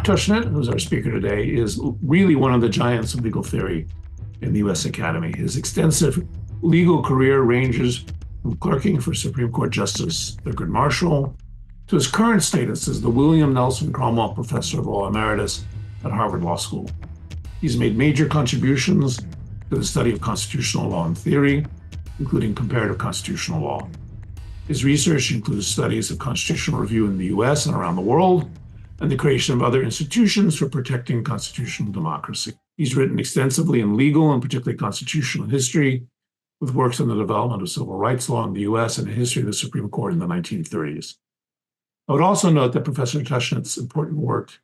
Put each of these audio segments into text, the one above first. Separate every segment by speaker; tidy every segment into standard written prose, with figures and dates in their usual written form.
Speaker 1: Mark Tushnet, who's our speaker today, is really one of the giants of legal theory in the U.S. Academy. His extensive legal career ranges from clerking for Supreme Court Justice Thurgood Marshall to his current status as the William Nelson Cromwell Professor of Law Emeritus at Harvard Law School. He's made major contributions to the study of constitutional law and theory, including comparative constitutional law. His research includes studies of constitutional review in the US and around the world, and the creation of other institutions for protecting constitutional democracy. He's written extensively in legal and particularly constitutional history, with works on the development of civil rights law in the US and a history of the Supreme Court in the 1930s. I would also note that Professor Tushnet's important work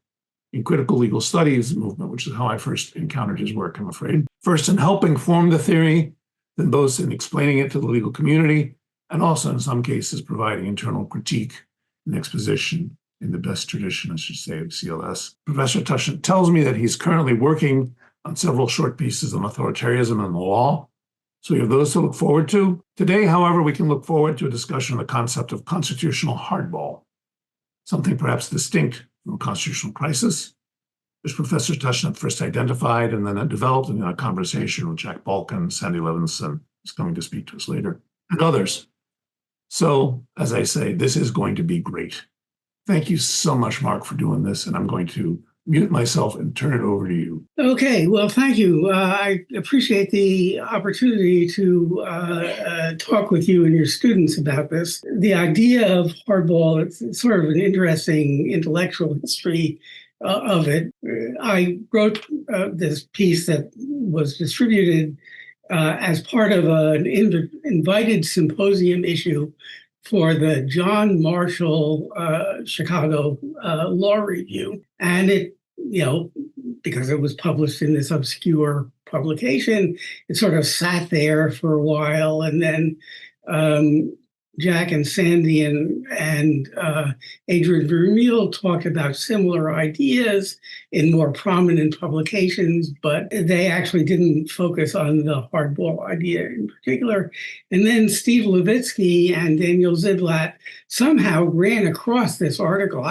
Speaker 1: in critical legal studies movement, which is how I first encountered his work, I'm afraid, first in helping form the theory, then both in explaining it to the legal community, and also in some cases providing internal critique and exposition in the best tradition, I should say, of CLS. Professor Tushnet tells me that he's currently working on several short pieces on authoritarianism and the law, so we have those to look forward to. Today, however, we can look forward to a discussion of the concept of constitutional hardball, something perhaps distinct from a constitutional crisis, which Professor Tushnet first identified and then developed in a conversation with Jack Balkin, Sandy Levinson, who's coming to speak to us later, and others. So, as I say, this is going to be great. Thank you so much, Mark, for doing this, and I'm going to mute myself and turn it over to you.
Speaker 2: Okay, well, thank you. I appreciate the opportunity to talk with you and your students about this. The idea of hardball, it's sort of an interesting intellectual history of it. I wrote this piece that was distributed as part of an invited symposium issue for the John Marshall Chicago Law Review. And it, because it was published in this obscure publication, it sort of sat there for a while. And then Jack and Sandy and Adrian Vermeil talked about similar ideas in more prominent publications, but they actually didn't focus on the hardball idea in particular. And then Steve Levitsky and Daniel Ziblatt somehow ran across this article.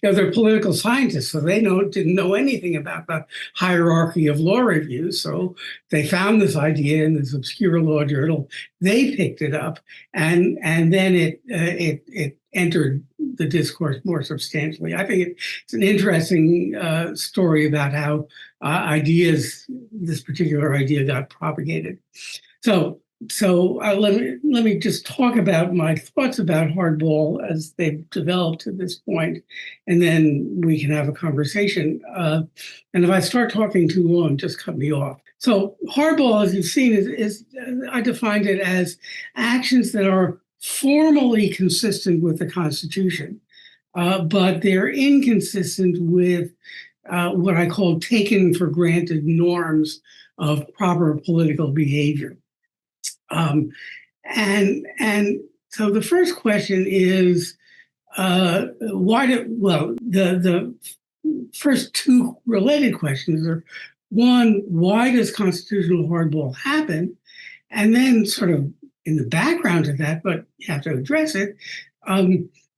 Speaker 2: They're political scientists, so they didn't know anything about the hierarchy of law reviews. So they found this idea in this obscure law journal. They picked it up, and then it entered the discourse more substantially. I think it's an interesting story about how this particular idea got propagated. So let me just talk about my thoughts about hardball as they've developed to this point, and then we can have a conversation. And if I start talking too long, just cut me off. So hardball, as you've seen, is I defined it as actions that are formally consistent with the Constitution, but they're inconsistent with what I call taken for granted norms of proper political behavior. And so the first question is, the first two related questions are, one, why does constitutional hardball happen? And then sort of in the background of that, but you have to address it,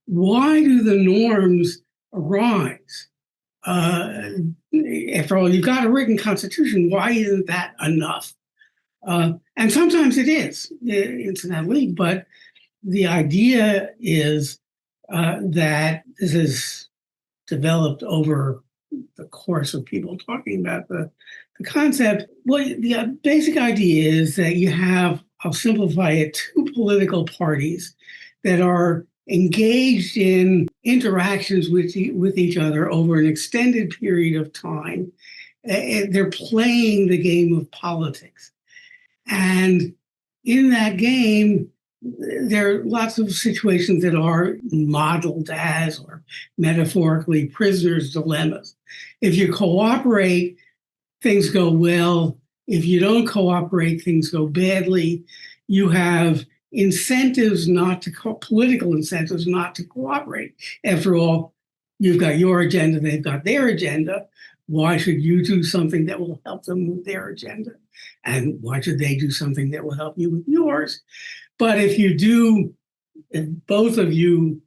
Speaker 2: why do the norms arise? After all, you've got a written constitution. Why isn't that enough? And sometimes it is, incidentally, but the idea is that this is developed over the course of people talking about the concept. Well, the basic idea is that you have, I'll simplify it, two political parties that are engaged in interactions with each other over an extended period of time. They're playing the game of politics. And in that game, there are lots of situations that are modeled as, or metaphorically, prisoners' dilemmas. If you cooperate, things go well. If you don't cooperate, things go badly. You have incentives political incentives not to cooperate. After all, you've got your agenda, they've got their agenda. Why should you do something that will help them with their agenda? And why should they do something that will help you with yours? But if both of you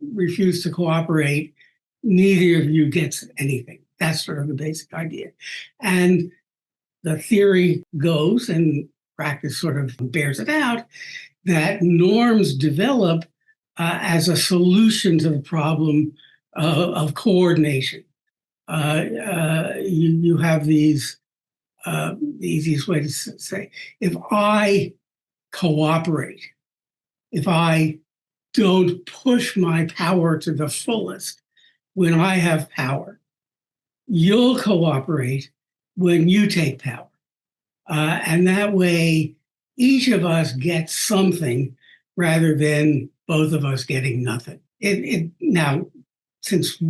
Speaker 2: refuse to cooperate, neither of you gets anything. That's sort of the basic idea. And the theory goes, and practice sort of bears it out, that norms develop as a solution to the problem of coordination. You have these, the easiest way to say, if I cooperate, if I don't push my power to the fullest when I have power, you'll cooperate when you take power. And that way, each of us gets something rather than both of us getting nothing. Now, since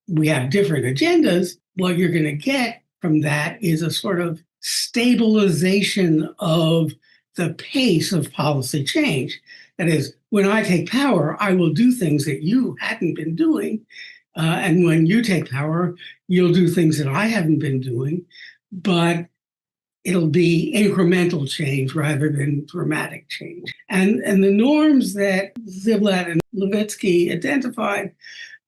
Speaker 2: we have different agendas, what you're going to get from that is a sort of stabilization of the pace of policy change. That is, when I take power, I will do things that you hadn't been doing. And when you take power, you'll do things that I haven't been doing. But it'll be incremental change rather than dramatic change. And the norms that Ziblatt and Levitsky identified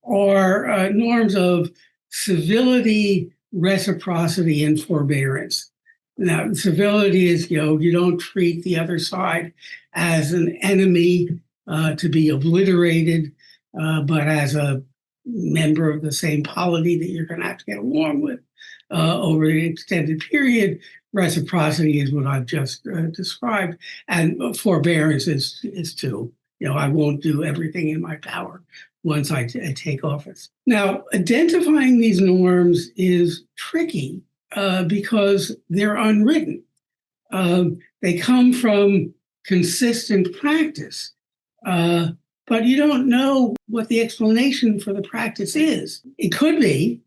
Speaker 2: are norms of civility, reciprocity, and forbearance. Now, civility is, you don't treat the other side as an enemy to be obliterated, but as a member of the same polity that you're going to have to get along with over an extended period. Reciprocity is what I've just described, and forbearance is too. I won't do everything in my power once I take office. Now, identifying these norms is tricky because they're unwritten. They come from consistent practice, but you don't know what the explanation for the practice is. It could be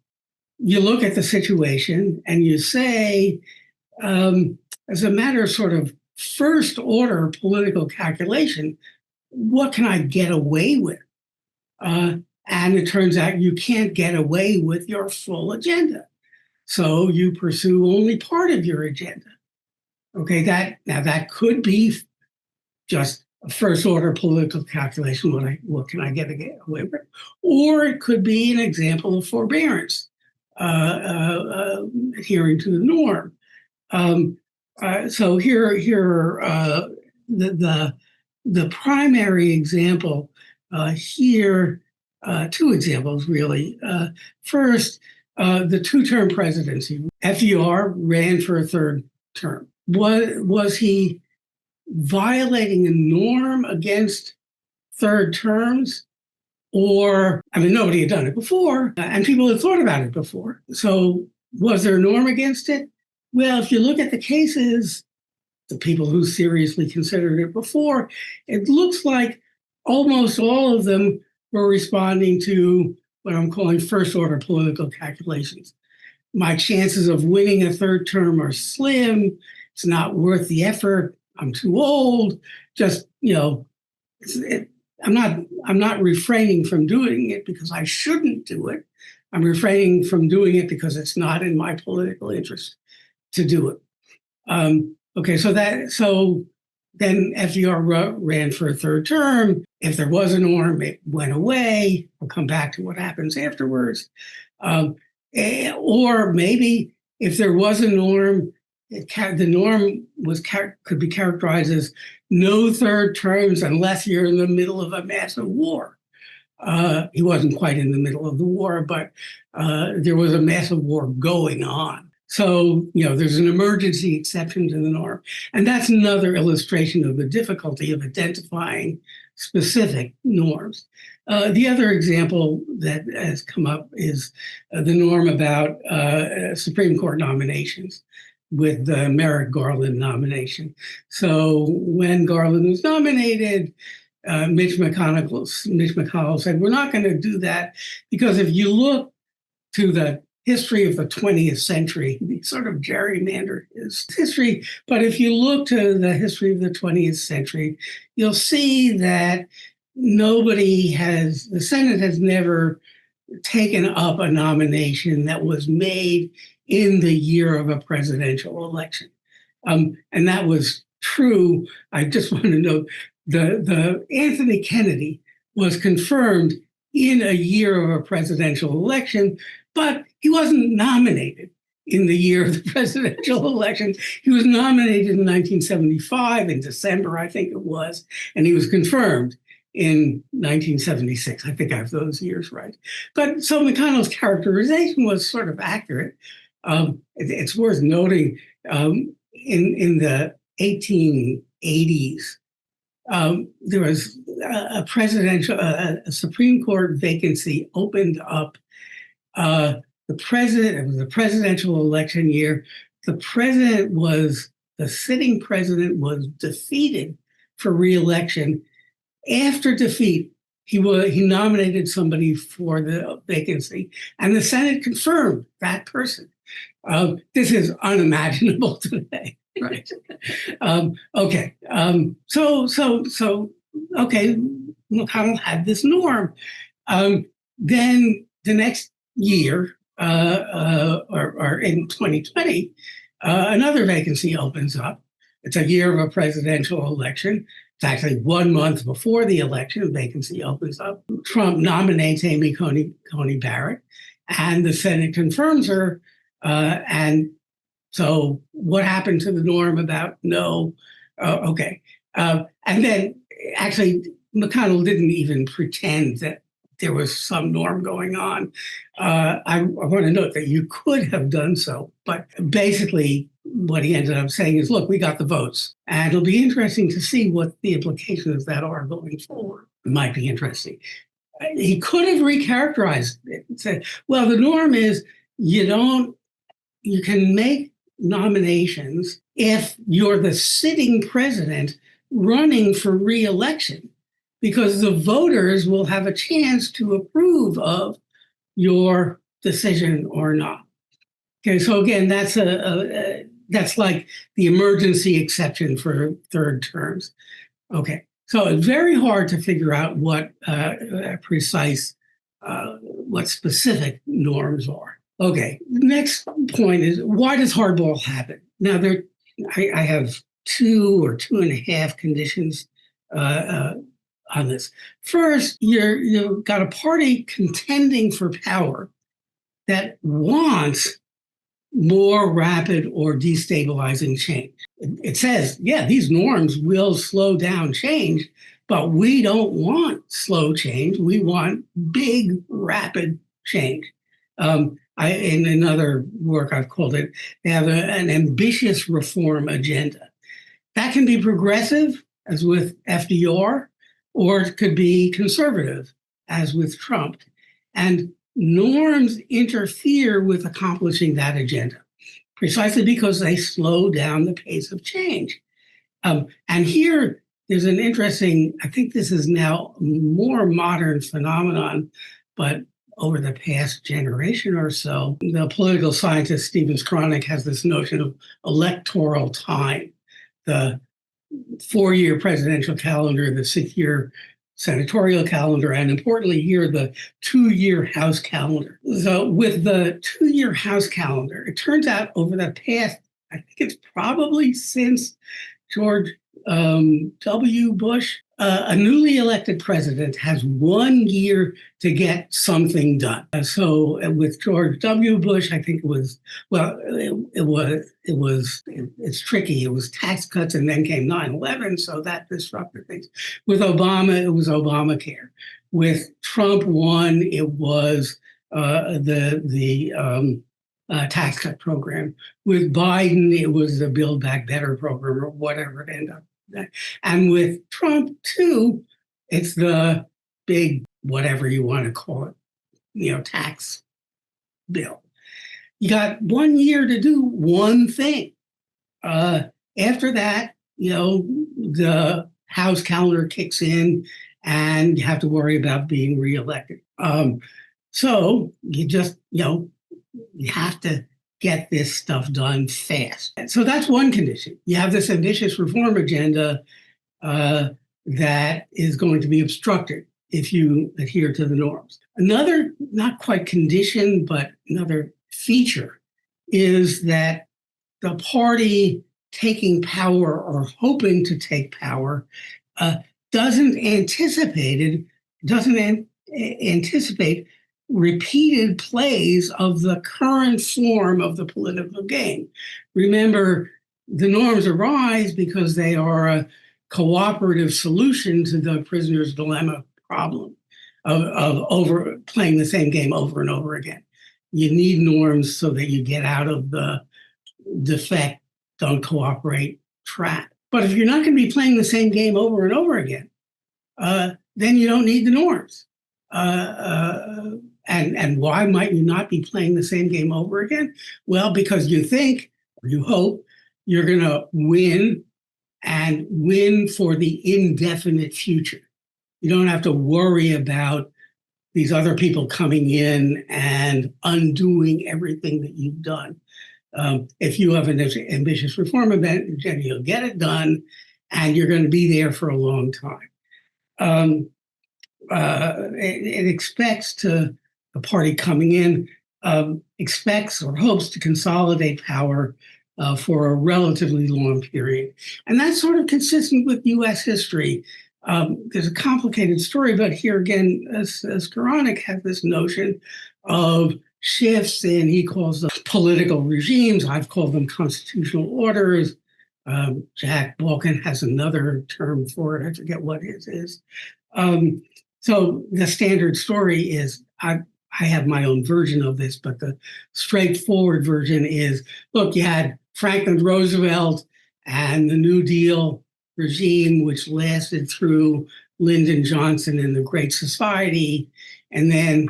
Speaker 2: you look at the situation and you say, as a matter of sort of first order political calculation, what can I get away with? And it turns out you can't get away with your full agenda. So you pursue only part of your agenda. Okay, that could be just a first order political calculation. What can I get away with? Or it could be an example of forbearance, adhering to the norm. So here are the primary example here, two examples really. First, the two-term presidency. FDR ran for a third term. Was he violating a norm against third terms? Or, nobody had done it before, and people had thought about it before. So was there a norm against it? Well, if you look at the cases, the people who seriously considered it before, it looks like almost all of them were responding to what I'm calling first order political calculations. My chances of winning a third term are slim. It's not worth the effort. I'm too old. Just, I'm not refraining from doing it because I shouldn't do it. I'm refraining from doing it because it's not in my political interest to do it. So then FDR ran for a third term. If there was a norm, it went away. I'll come back to what happens afterwards. Or maybe if there was a norm, the norm could be characterized as no third terms unless you're in the middle of a massive war. He wasn't quite in the middle of the war, but there was a massive war going on. So, there's an emergency exception to the norm. And that's another illustration of the difficulty of identifying specific norms. The other example that has come up is the norm about Supreme Court nominations with the Merrick Garland nomination. So when Garland was nominated, Mitch McConnell said, we're not going to do that because if you look to the history of the 20th century, he sort of gerrymandered his history, but if you look to the history of the 20th century, you'll see that the Senate has never taken up a nomination that was made in the year of a presidential election. And that was true. I just want to note the Anthony Kennedy was confirmed in a year of a presidential election, but he wasn't nominated in the year of the presidential election. He was nominated in 1975, in December, I think it was, and he was confirmed in 1976. I think I have those years right. But so McConnell's characterization was sort of accurate. It's worth noting in the 1880s, there was a Supreme Court vacancy opened up. It was the presidential election year. The sitting president was defeated for re-election. After defeat, he nominated somebody for the vacancy, and the Senate confirmed that person. This is unimaginable today, right? Okay, okay, McConnell had this norm. Then the next year, or in 2020, another vacancy opens up. It's a year of a presidential election. It's actually 1 month before the election, a vacancy opens up. Trump nominates Amy Coney Barrett, and the Senate confirms her. And so what happened to the norm about no? Okay. And then actually, McConnell didn't even pretend that there was some norm going on. I want to note that you could have done so, but basically what he ended up saying is, look, we got the votes. And it'll be interesting to see what the implications of that are going forward. It might be interesting. He could have recharacterized it and said, well, the norm is you can make nominations if you're the sitting president running for re-election, because the voters will have a chance to approve of your decision or not. Okay, so again, that's like the emergency exception for third terms. Okay, so it's very hard to figure out what what specific norms are. Okay, next point is, why does hardball happen? Now, I have 2 or 2.5 conditions on this. First, you've got a party contending for power that wants more rapid or destabilizing change. It says, yeah, these norms will slow down change, but we don't want slow change. We want big, rapid change. In another work, I've called it, they have an ambitious reform agenda. That can be progressive, as with FDR, or it could be conservative, as with Trump. And norms interfere with accomplishing that agenda, precisely because they slow down the pace of change. And here, there's an interesting, I think this is now a more modern phenomenon, but over the past generation or so, the political scientist Stephen Skronik has this notion of electoral time. The 4-year presidential calendar, the 6-year senatorial calendar, and importantly here, the 2-year House calendar. So with the 2-year House calendar, it turns out over the past, I think it's probably since George W. Bush, a newly elected president has 1 year to get something done. So with George W. Bush, I think it was, well, it's tricky. It was tax cuts and then came 9/11, so that disrupted things. With Obama, it was Obamacare. With Trump 1, it was the tax cut program. With Biden, it was the Build Back Better program, or whatever it ended up. And with Trump 2, it's the big, whatever you want to call it, tax bill. You got 1 year to do one thing. After that, the House calendar kicks in and you have to worry about being reelected. So you just, you have to get this stuff done fast. So that's one condition. You have this ambitious reform agenda that is going to be obstructed if you adhere to the norms. Another, not quite condition, but another feature is that the party taking power or hoping to take power doesn't anticipate repeated plays of the current form of the political game. Remember, the norms arise because they are a cooperative solution to the prisoner's dilemma problem of over playing the same game over and over again. You need norms so that you get out of the defect, don't cooperate trap. But if you're not going to be playing the same game over and over again, then you don't need the norms. And why might you not be playing the same game over again? Well, because you think, or you hope, you're going to win and win for the indefinite future. You don't have to worry about these other people coming in and undoing everything that you've done. If you have an ambitious reform event, you'll get it done, and you're going to be there for a long time. It expects the party coming in expects or hopes to consolidate power for a relatively long period. And that's sort of consistent with US history. There's a complicated story, but here again, as Koronic has this notion of shifts in, he calls them political regimes. I've called them constitutional orders. Jack Balkan has another term for it. I forget what it is. So the standard story is, I have my own version of this, but the straightforward version is, look, you had Franklin Roosevelt and the New Deal regime, which lasted through Lyndon Johnson and the Great Society. And then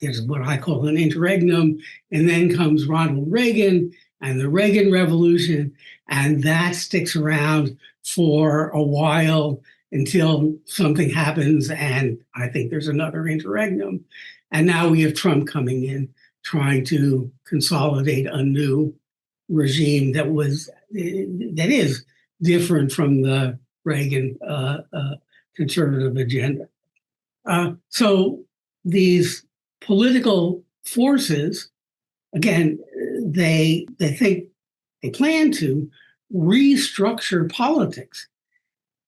Speaker 2: there's what I call an interregnum. And then comes Ronald Reagan and the Reagan Revolution. And that sticks around for a while until something happens. And I think there's another interregnum. And now we have Trump coming in, trying to consolidate a new regime that is different from the Reagan conservative agenda. So these political forces, again, they plan to restructure politics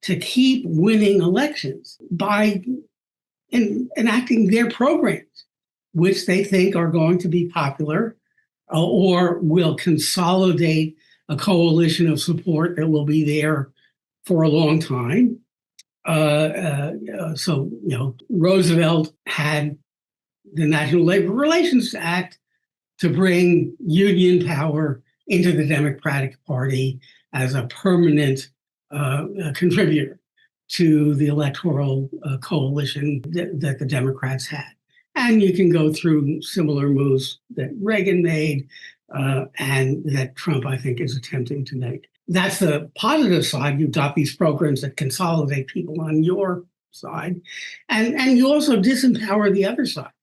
Speaker 2: to keep winning elections by enacting their programs, which they think are going to be popular or will consolidate a coalition of support that will be there for a long time. So, Roosevelt had the National Labor Relations Act to bring union power into the Democratic Party as a permanent contributor to the electoral coalition that the Democrats had. And you can go through similar moves that Reagan made and that Trump, I think, is attempting to make. That's the positive side. You've got these programs that consolidate people on your side. And you also disempower the other side.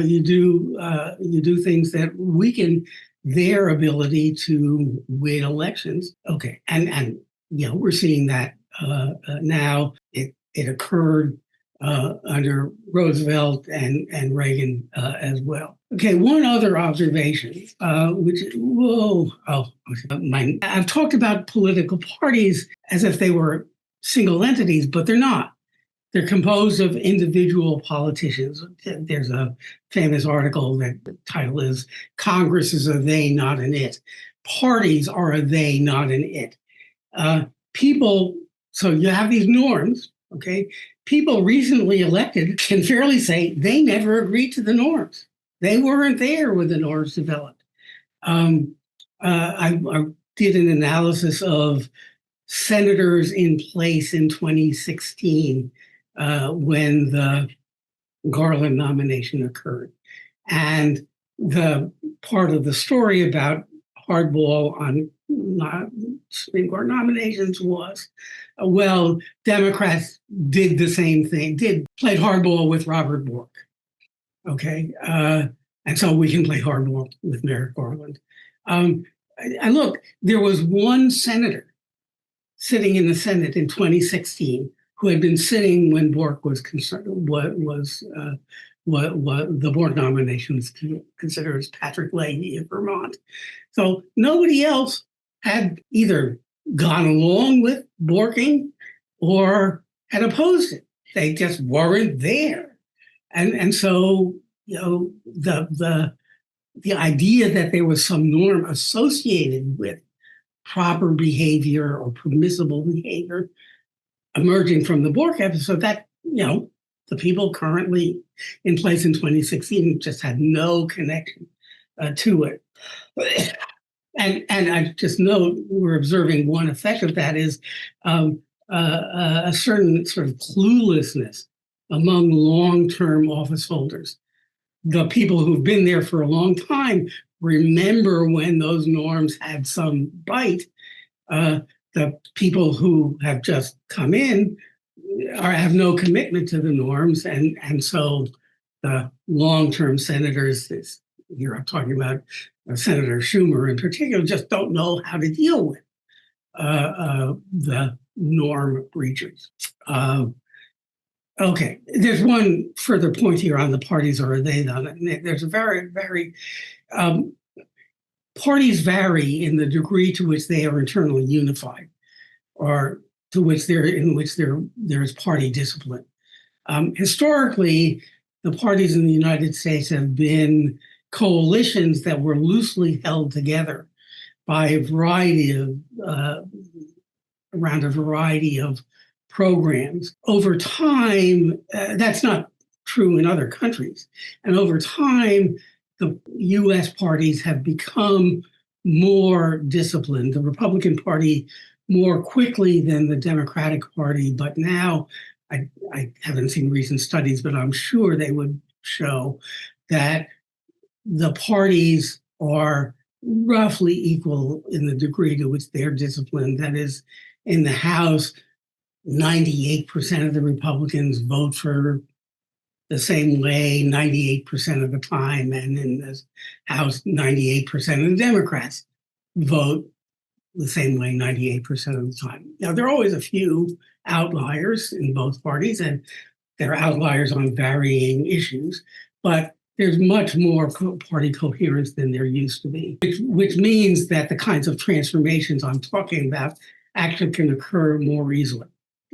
Speaker 2: You do things that weaken their ability to win elections. Okay, and we're seeing that now. It occurred under Roosevelt and Reagan as well. Okay, one other observation, I've talked about political parties as if they were single entities, but they're not. They're composed of individual politicians. There's a famous article that the title is, Congress is a they, not an it. Parties are a they, not an it. People, so you have these norms, okay? People recently elected can fairly say they never agreed to the norms. They weren't there when the norms developed. I did an analysis of senators in place in 2016 when the Garland nomination occurred. And the part of the story about Hardball on Supreme Court nominations was, well, Democrats did the same thing, played hardball with Robert Bork. Okay, and so we can play hardball with Merrick Garland. And look, there was one senator sitting in the Senate in 2016 who had been sitting when Bork was concerned. What the Bork nomination was considered as Patrick Leahy of Vermont. So nobody else had either gone along with Borking or had opposed it. They just weren't there. And so, the idea that there was some norm associated with proper behavior or permissible behavior emerging from the Bork episode, that, the people currently in place in 2016 just had no connection to it. And I just note we're observing one effect of that is a certain sort of cluelessness among long-term office holders. The people who've been there for a long time remember when those norms had some bite. The people who have just come in have no commitment to the norms, and so the long-term senators, here I'm talking about Senator Schumer in particular, just don't know how to deal with the norm breachers. Okay, there's one further point here on the parties or they. There's a very parties vary in the degree to which they are internally unified, or to which there's party discipline. Historically, the parties in the United States have been coalitions that were loosely held together by a variety of around a variety of programs. Over time, that's not true in other countries. And over time, the US parties have become more disciplined. The Republican Party more quickly than the Democratic Party, but now I haven't seen recent studies, but I'm sure they would show that the parties are roughly equal in the degree to which they're disciplined. That is, in the House, 98% of the Republicans vote for the same way 98% of the time, and in the House, 98% of the Democrats vote the same way 98% of the time. Now, there are always a few outliers in both parties, and there are outliers on varying issues, but there's much more party coherence than there used to be, which means that the kinds of transformations I'm talking about actually can occur more easily.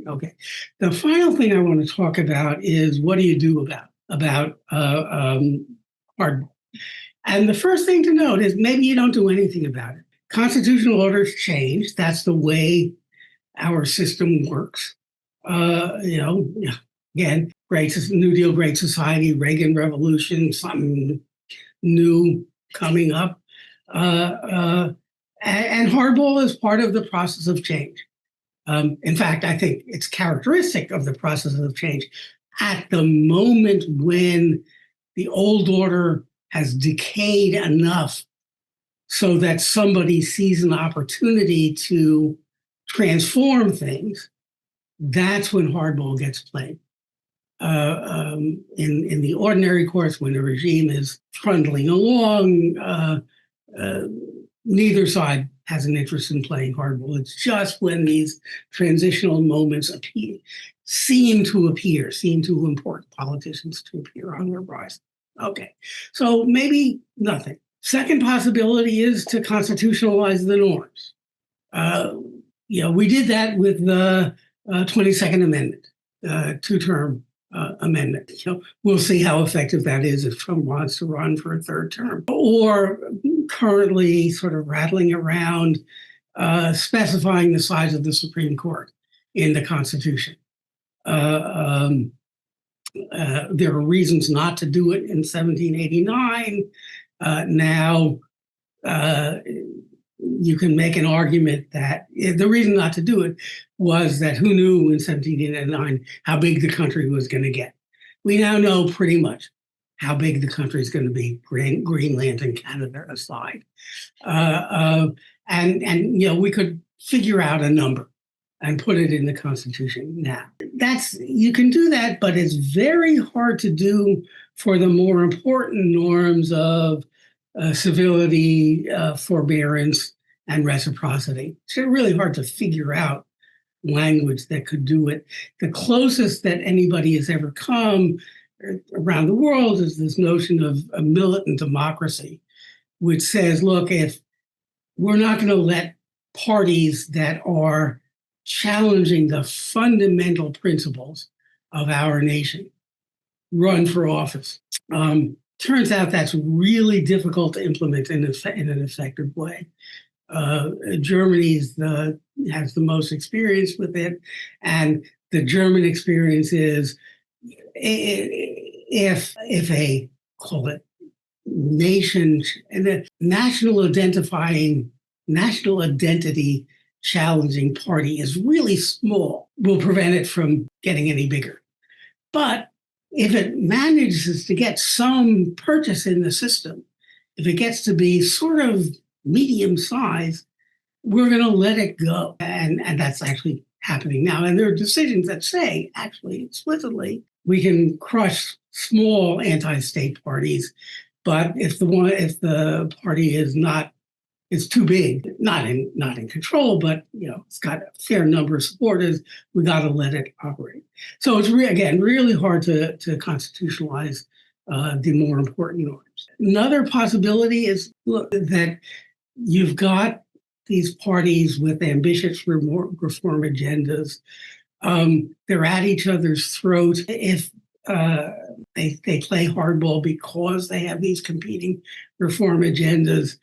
Speaker 2: Okay. The final thing I want to talk about is, what do you do about hardball? And the first thing to note is maybe you don't do anything about it. Constitutional orders change. That's the way our system works. Again, New Deal, Great Society, Reagan Revolution, something new coming up. And hardball is part of the process of change. In fact, I think it's characteristic of the process of change. At the moment when the old order has decayed enough so that somebody sees an opportunity to transform things, that's when hardball gets played. In the ordinary course, when the regime is trundling along, neither side has an interest in playing hardball. It's just when these transitional moments seem to important politicians to appear on their horizon. Okay, so maybe nothing. Second possibility is to constitutionalize the norms. We did that with the 22nd Amendment, two-term amendment. We'll see how effective that is if Trump wants to run for a third term. Or currently sort of rattling around specifying the size of the Supreme Court in the Constitution. There are reasons not to do it in 1789. Now, you can make an argument that the reason not to do it was that who knew in 1789 how big the country was going to get. We now know pretty much how big the country is going to be, Greenland and Canada aside. And we could figure out a number and put it in the Constitution now. You can do that, but it's very hard to do for the more important norms of civility, forbearance, and reciprocity. It's really hard to figure out language that could do it. The closest that anybody has ever come around the world is this notion of a militant democracy, which says, look, if we're not going to let parties that are challenging the fundamental principles of our nation run for office. Turns out that's really difficult to implement in an effective way. Germany has the most experience with it, and the German experience is if a, call it, nation and a national identity challenging party is really small, will prevent it from getting any bigger. But if it manages to get some purchase in the system, if it gets to be sort of medium size, we're going to let it go. And that's actually happening now. And there are decisions that say, actually, explicitly, we can crush small anti-state parties. But if the party is too big, not in control, but it's got a fair number of supporters, we got to let it operate. So it's really hard to constitutionalize the more important norms. Another possibility is that you've got these parties with ambitious reform agendas. They're at each other's throat. If they play hardball because they have these competing reform agendas,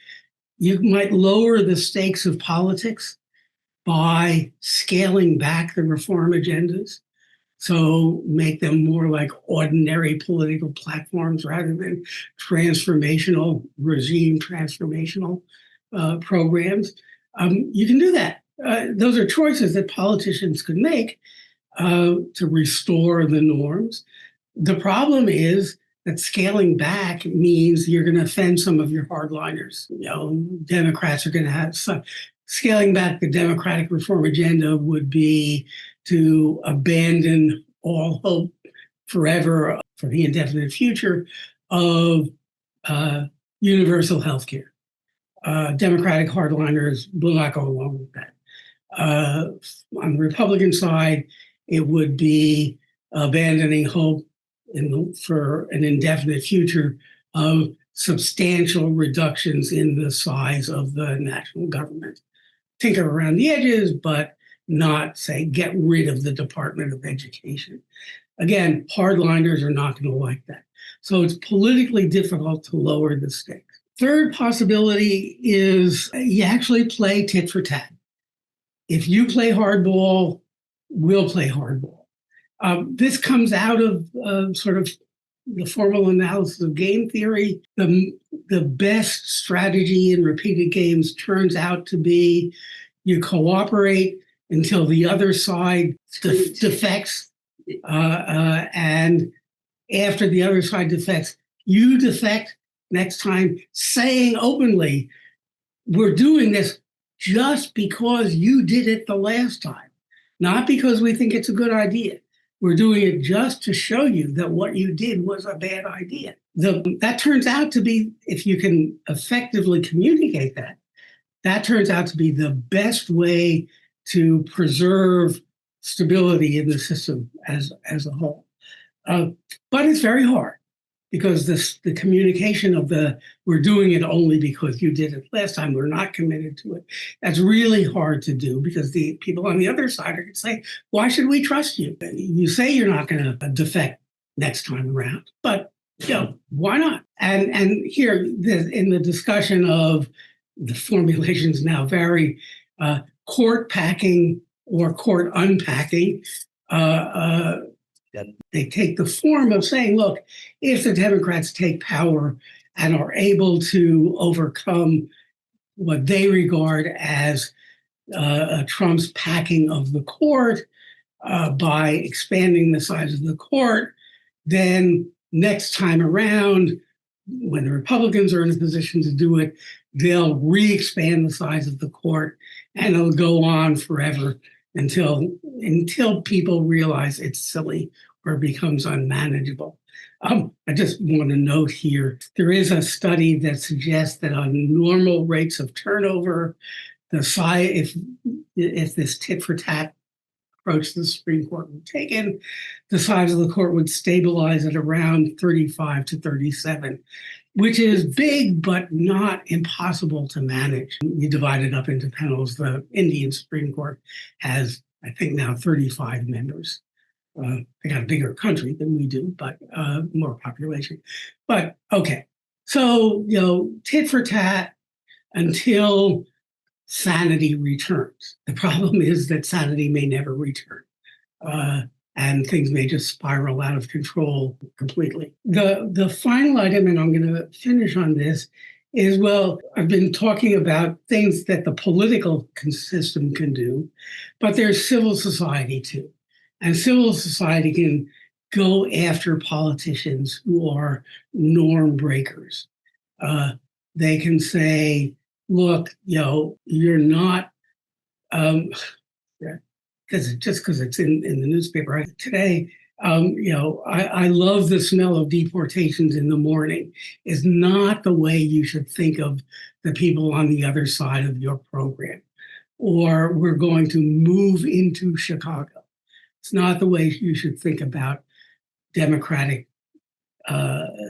Speaker 2: you might lower the stakes of politics by scaling back the reform agendas. So make them more like ordinary political platforms rather than regime transformational programs. You can do that. Those are choices that politicians could make to restore the norms. The problem is that scaling back means you're going to offend some of your hardliners. Democrats are going to have some. Scaling back the democratic reform agenda would be to abandon all hope forever for the indefinite future of universal health care. Democratic hardliners will not go along with that. On the Republican side, it would be abandoning hope for an indefinite future of substantial reductions in the size of the national government. Tinker around the edges, but not, say, get rid of the Department of Education. Again, hardliners are not going to like that. So it's politically difficult to lower the stakes. Third possibility is you actually play tit for tat. If you play hardball, we'll play hardball. This comes out of sort of the formal analysis of game theory. The best strategy in repeated games turns out to be you cooperate until the other side defects, and after the other side defects, you defect next time, saying openly, we're doing this just because you did it the last time, not because we think it's a good idea. We're doing it just to show you that what you did was a bad idea. That turns out to be, if you can effectively communicate that turns out to be the best way to preserve stability in the system as a whole. But it's very hard because the communication of we're doing it only because you did it last time, we're not committed to it. That's really hard to do because the people on the other side are going to say, why should we trust you? You say you're not going to defect next time around, but why not? And here in the discussion of the formulations now vary, court packing or court unpacking, they take the form of saying, look, if the Democrats take power and are able to overcome what they regard as Trump's packing of the court by expanding the size of the court, then next time around, when the Republicans are in a position to do it, they'll re-expand the size of the court, and it'll go on forever until people realize it's silly or becomes unmanageable. I just want to note here, there is a study that suggests that on normal rates of turnover, the size, if this tit for tat approach the Supreme Court were taken, the size of the court would stabilize at around 35 to 37, which is big, but not impossible to manage. You divide it up into panels. The Indian Supreme Court has, I think now, 35 members. They got a bigger country than we do, but more population. But okay, so tit for tat until sanity returns. The problem is that sanity may never return. And things may just spiral out of control completely. The final item, and I'm going to finish on this, is, well, I've been talking about things that the political system can do, but there's civil society too. And civil society can go after politicians who are norm breakers. They can say, look, you're not, because it's in the newspaper today. I love the smell of deportations in the morning is not the way you should think of the people on the other side of your program. Or we're going to move into Chicago. It's not the way you should think about democratic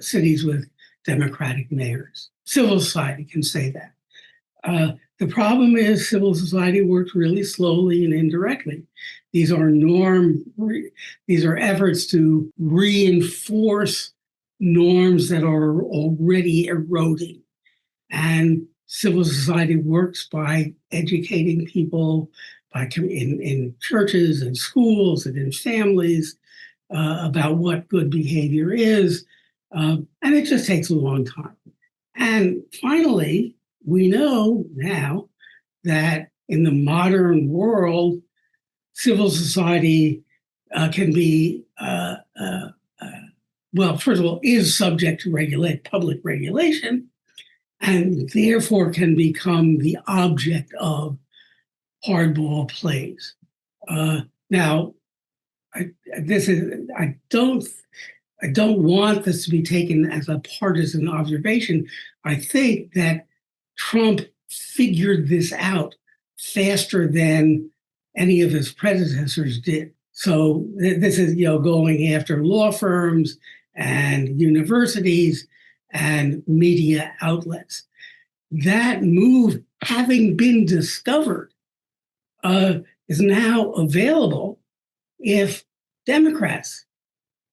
Speaker 2: cities with democratic mayors. Civil society can say that. The problem is civil society works really slowly and indirectly. These are efforts to reinforce norms that are already eroding. And civil society works by educating people in churches and schools and in families about what good behavior is. And it just takes a long time. And finally, we know now that in the modern world, civil society can be, well, first of all, is subject to public regulation, and therefore can become the object of hardball plays. Now, I don't want this to be taken as a partisan observation. I think that Trump figured this out faster than any of his predecessors did. So this is, going after law firms and universities and media outlets. That move, having been discovered, is now available if Democrats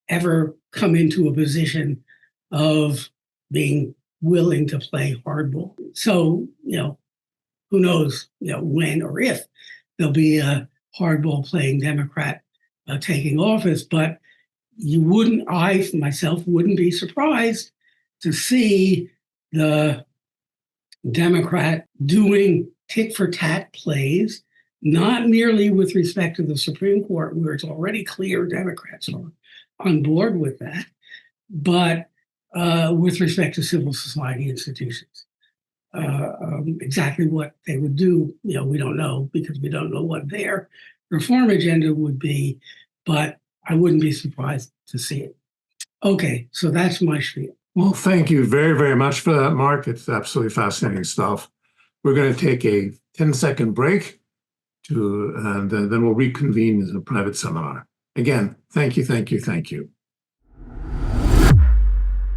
Speaker 2: ever come into a position of being willing to play hardball. So, who knows, when or if there'll be a hardball playing Democrat taking office, but I myself wouldn't be surprised to see the Democrat doing tit for tat plays, not merely with respect to the Supreme Court, where it's already clear Democrats are on board with that, but with respect to civil society institutions. Exactly what they would do, we don't know, because we don't know what their reform agenda would be, but I wouldn't be surprised to see it. Okay, so that's my spiel.
Speaker 1: Well, thank you very, very much for that, Mark. It's absolutely fascinating stuff. We're going to take a 10-second break and then we'll reconvene as a private seminar. Again, thank you, thank you, thank you.